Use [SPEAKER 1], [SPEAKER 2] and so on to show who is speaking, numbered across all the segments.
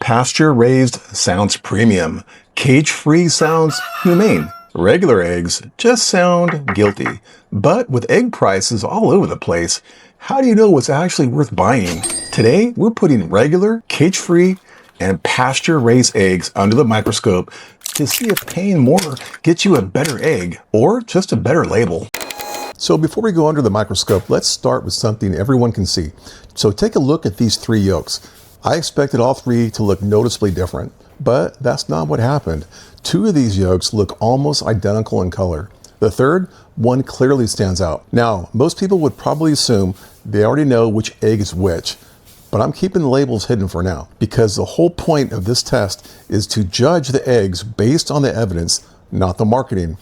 [SPEAKER 1] Pasture-raised sounds premium. Cage-free sounds humane. Regular eggs just sound guilty. But with egg prices all over the place, how do you know what's actually worth buying? Today, we're putting regular, cage-free, and pasture-raised eggs under the microscope to see if paying more gets you a better egg or just a better label. So before we go under the microscope, let's start with something everyone can see. So take a look at these three yolks. I expected all three to look noticeably different, but that's not what happened. Two of these yolks look almost identical in color. The third, one clearly stands out. Now, most people would probably assume they already know which egg is which, but I'm keeping the labels hidden for now because the whole point of this test is to judge the eggs based on the evidence, not the marketing.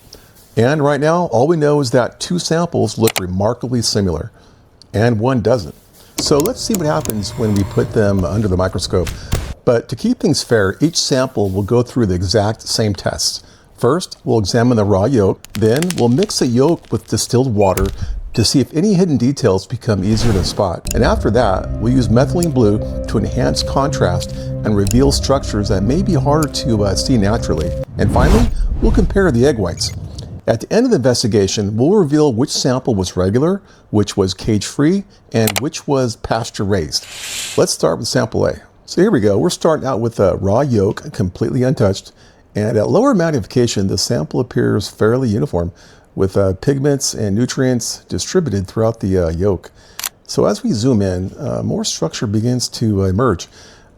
[SPEAKER 1] And right now, all we know is that two samples look remarkably similar, and one doesn't. So let's see what happens when we put them under the microscope. But to keep things fair, each sample will go through the exact same tests. First, we'll examine the raw yolk. Then we'll mix the yolk with distilled water to see if any hidden details become easier to spot. And after that, we'll use methylene blue to enhance contrast and reveal structures that may be harder to see naturally. And finally, we'll compare the egg whites. At the end of the investigation, we'll reveal which sample was regular, which was cage-free, and which was pasture-raised. Let's start with sample A. So here we go. We're starting out with a raw yolk, completely untouched. And at lower magnification, the sample appears fairly uniform, with pigments and nutrients distributed throughout the yolk. So as we zoom in, more structure begins to emerge.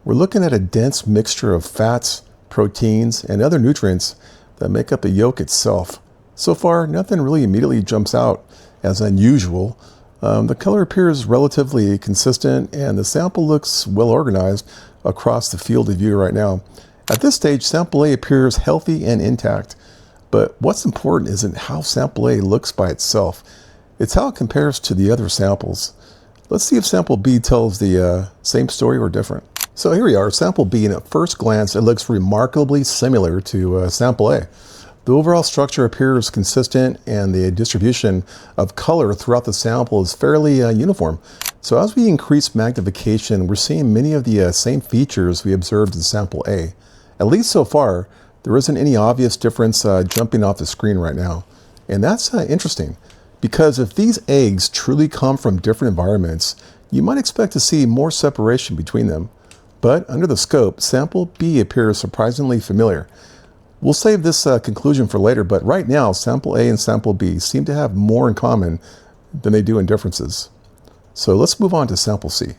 [SPEAKER 1] We're looking at a dense mixture of fats, proteins, and other nutrients that make up the yolk itself. So far, nothing really immediately jumps out as unusual. The color appears relatively consistent and the sample looks well organized across the field of view right now. At this stage, sample A appears healthy and intact, but what's important isn't how sample A looks by itself. It's how it compares to the other samples. Let's see if sample B tells the same story or different. So here we are, sample B, and at first glance, it looks remarkably similar to sample A. The overall structure appears consistent and the distribution of color throughout the sample is fairly uniform. So as we increase magnification, we're seeing many of the same features we observed in sample A. At least so far, there isn't any obvious difference jumping off the screen right now. And that's interesting because if these eggs truly come from different environments, you might expect to see more separation between them. But under the scope, sample B appears surprisingly familiar. We'll save this conclusion for later, but right now, sample A and sample B seem to have more in common than they do in differences. So let's move on to sample C.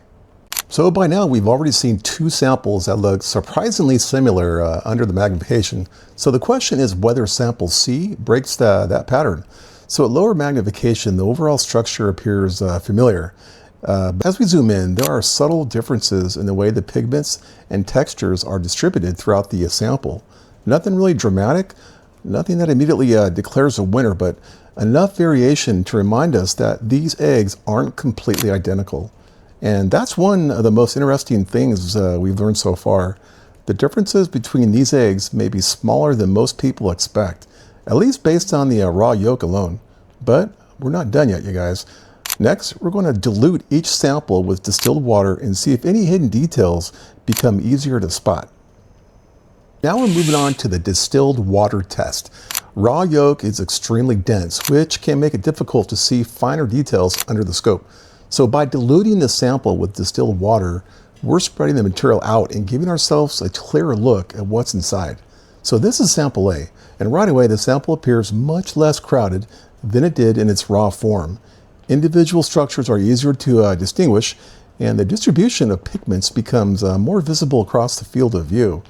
[SPEAKER 1] So by now, we've already seen two samples that look surprisingly similar under the magnification. So the question is whether sample C breaks that pattern. So at lower magnification, the overall structure appears familiar. As we zoom in, there are subtle differences in the way the pigments and textures are distributed throughout the sample. Nothing really dramatic, nothing that immediately declares a winner, but enough variation to remind us that these eggs aren't completely identical. And that's one of the most interesting things we've learned so far. The differences between these eggs may be smaller than most people expect, at least based on the raw yolk alone. But we're not done yet, you guys. Next, we're going to dilute each sample with distilled water and see if any hidden details become easier to spot. Now we're moving on to the distilled water test. Raw yolk is extremely dense, which can make it difficult to see finer details under the scope. So by diluting the sample with distilled water, we're spreading the material out and giving ourselves a clearer look at what's inside. So this is sample A, and right away the sample appears much less crowded than it did in its raw form. Individual structures are easier to distinguish, and the distribution of pigments becomes more visible across the field of view.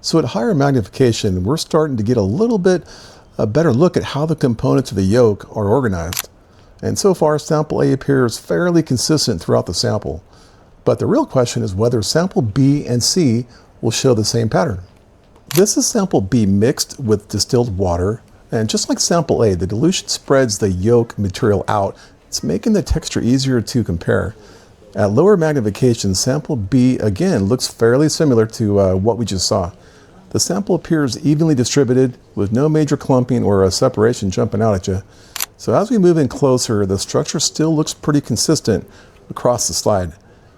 [SPEAKER 1] So at higher magnification, we're starting to get a little bit a better look at how the components of the yolk are organized. And so far, sample A appears fairly consistent throughout the sample. But the real question is whether sample B and C will show the same pattern. This is sample B mixed with distilled water. And just like sample A, the dilution spreads the yolk material out. It's making the texture easier to compare. At lower magnification, sample B again looks fairly similar to what we just saw. The sample appears evenly distributed with no major clumping or separation jumping out at you. So as we move in closer, the structure still looks pretty consistent across the slide.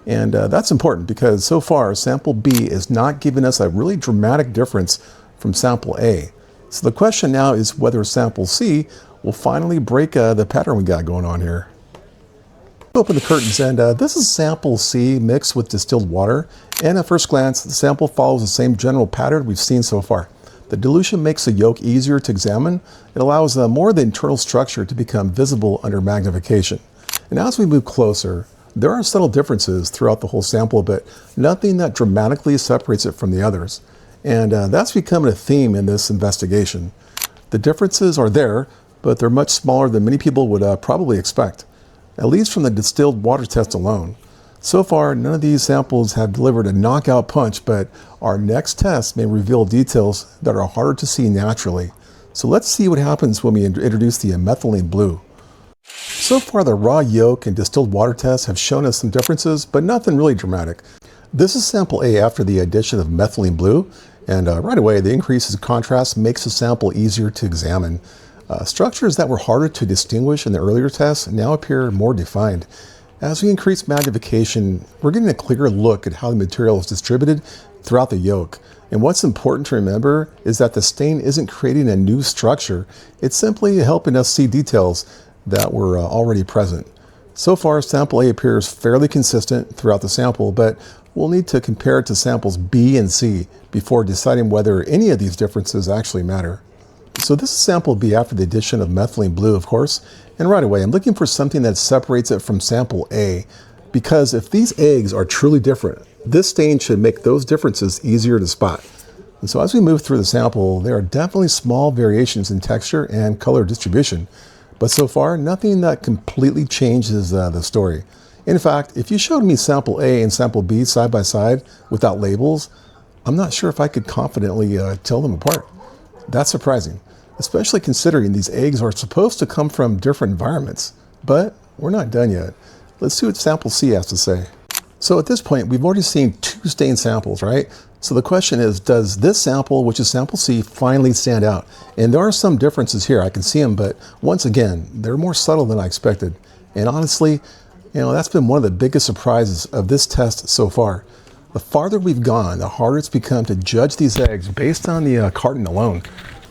[SPEAKER 1] And that's important because so far sample B is not giving us a really dramatic difference from sample A. So the question now is whether sample C will finally break the pattern we got going on here. Open the curtains, and this is sample C mixed with distilled water. And at first glance, the sample follows the same general pattern we've seen so far. The dilution makes the yolk easier to examine. It allows more of the internal structure to become visible under magnification. And as we move closer, there are subtle differences throughout the whole sample, but nothing that dramatically separates it from the others. And that's becoming a theme in this investigation. The differences are there, but they're much smaller than many people would probably expect, at least from the distilled water test alone. So far, none of these samples have delivered a knockout punch, but our next test may reveal details that are harder to see naturally. So let's see what happens when we introduce the methylene blue. So far, the raw yolk and distilled water tests have shown us some differences, but nothing really dramatic. This is sample A after the addition of methylene blue, and right away, the increase in contrast makes the sample easier to examine. Structures that were harder to distinguish in the earlier tests now appear more defined. As we increase magnification, we're getting a clearer look at how the material is distributed throughout the yolk. And what's important to remember is that the stain isn't creating a new structure, it's simply helping us see details that were already present. So far, sample A appears fairly consistent throughout the sample, but we'll need to compare it to samples B and C before deciding whether any of these differences actually matter. So this is sample B after the addition of methylene blue, of course, and right away I'm looking for something that separates it from sample A, because if these eggs are truly different, this stain should make those differences easier to spot. And so as we move through the sample, there are definitely small variations in texture and color distribution, but so far nothing that completely changes the story. In fact, if you showed me sample A and sample B side by side without labels, I'm not sure if I could confidently tell them apart. That's surprising, especially considering these eggs are supposed to come from different environments. But we're not done yet. Let's see what sample C has to say. So at this point, we've already seen 2 stain samples, right? So the question is, does this sample, which is sample C, finally stand out? And there are some differences here. I can see them, but once again, they're more subtle than I expected. And honestly, that's been one of the biggest surprises of this test so far. The farther we've gone, the harder it's become to judge these eggs based on the carton alone.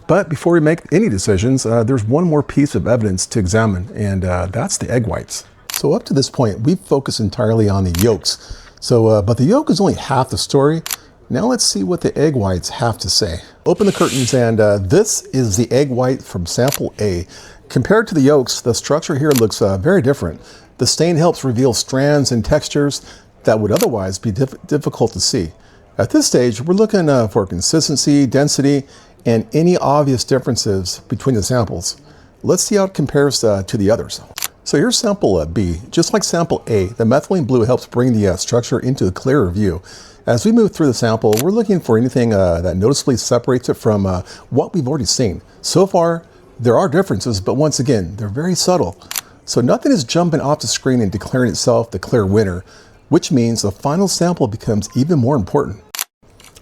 [SPEAKER 1] But before we make any decisions, there's one more piece of evidence to examine, and that's the egg whites. So up to this point, we've focused entirely on the yolks. But the yolk is only half the story. Now let's see what the egg whites have to say. Open the curtains, and this is the egg white from sample A. Compared to the yolks, the structure here looks very different. The stain helps reveal strands and textures that would otherwise be difficult to see. At this stage, we're looking for consistency, density, and any obvious differences between the samples. Let's see how it compares to the others. So here's sample B. Just like sample A, the methylene blue helps bring the structure into a clearer view. As we move through the sample, we're looking for anything that noticeably separates it from what we've already seen. So far, there are differences, but once again, they're very subtle. So nothing is jumping off the screen and declaring itself the clear winner, which means the final sample becomes even more important.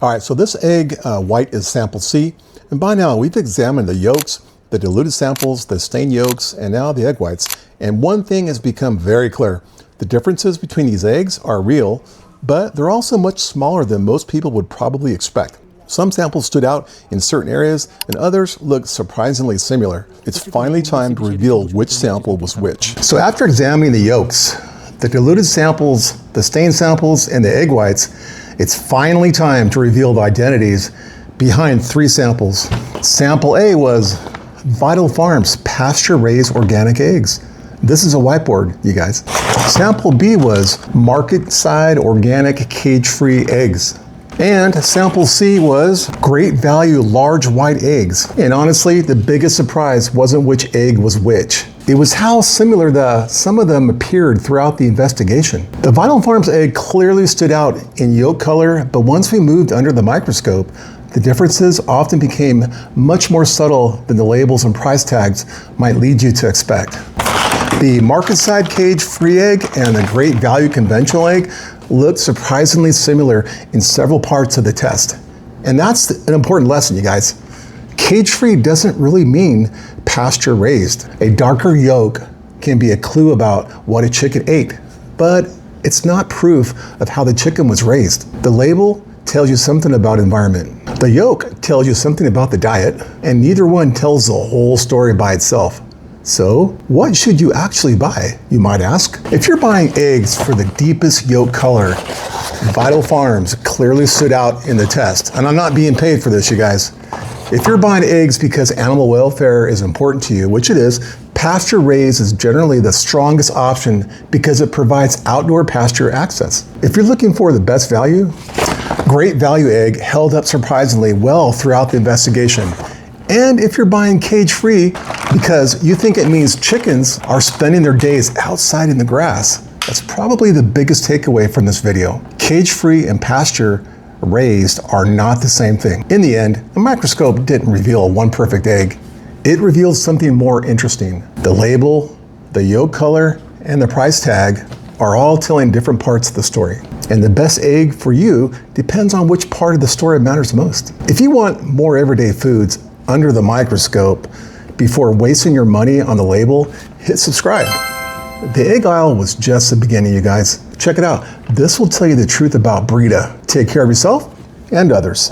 [SPEAKER 1] All right, so this egg white is sample C, and by now we've examined the yolks, the diluted samples, the stained yolks, and now the egg whites. And one thing has become very clear. The differences between these eggs are real, but they're also much smaller than most people would probably expect. Some samples stood out in certain areas, and others looked surprisingly similar. It's finally time to reveal which sample was which. So after examining the yolks, the diluted samples, the stained samples, and the egg whites, it's finally time to reveal the identities behind 3 samples. Sample A was Vital Farms pasture-raised organic eggs. This is a whiteboard, you guys. Sample B was market-side organic cage-free eggs. And sample C was great value large white eggs. And honestly, the biggest surprise wasn't which egg was which. It was how similar some of them appeared throughout the investigation. The Vital Farms egg clearly stood out in yolk color, but once we moved under the microscope, the differences often became much more subtle than the labels and price tags might lead you to expect. The market-side cage-free egg and the great value conventional egg looked surprisingly similar in several parts of the test. And that's an important lesson, you guys. Cage-free doesn't really mean pasture-raised. A darker yolk can be a clue about what a chicken ate, but It's not proof of how the chicken was raised. The label tells you something about environment. The yolk tells you something about the diet, and neither one tells the whole story by itself. So, what should you actually buy, you might ask? If you're buying eggs for the deepest yolk color, Vital Farms clearly stood out in the test. And I'm not being paid for this, you guys. If you're buying eggs because animal welfare is important to you, which it is, pasture-raised is generally the strongest option because it provides outdoor pasture access. If you're looking for the best value, Great Value Egg held up surprisingly well throughout the investigation. And if you're buying cage-free because you think it means chickens are spending their days outside in the grass, that's probably the biggest takeaway from this video. Cage-free and pasture-raised are not the same thing. In the end, a microscope didn't reveal one perfect egg. It revealed something more interesting. The label, the yolk color, and the price tag are all telling different parts of the story. And the best egg for you depends on which part of the story matters most. If you want more everyday foods under the microscope before wasting your money on the label, hit subscribe. The egg aisle was just the beginning, you guys. Check it out. This will tell you the truth about Brita. Take care of yourself and others.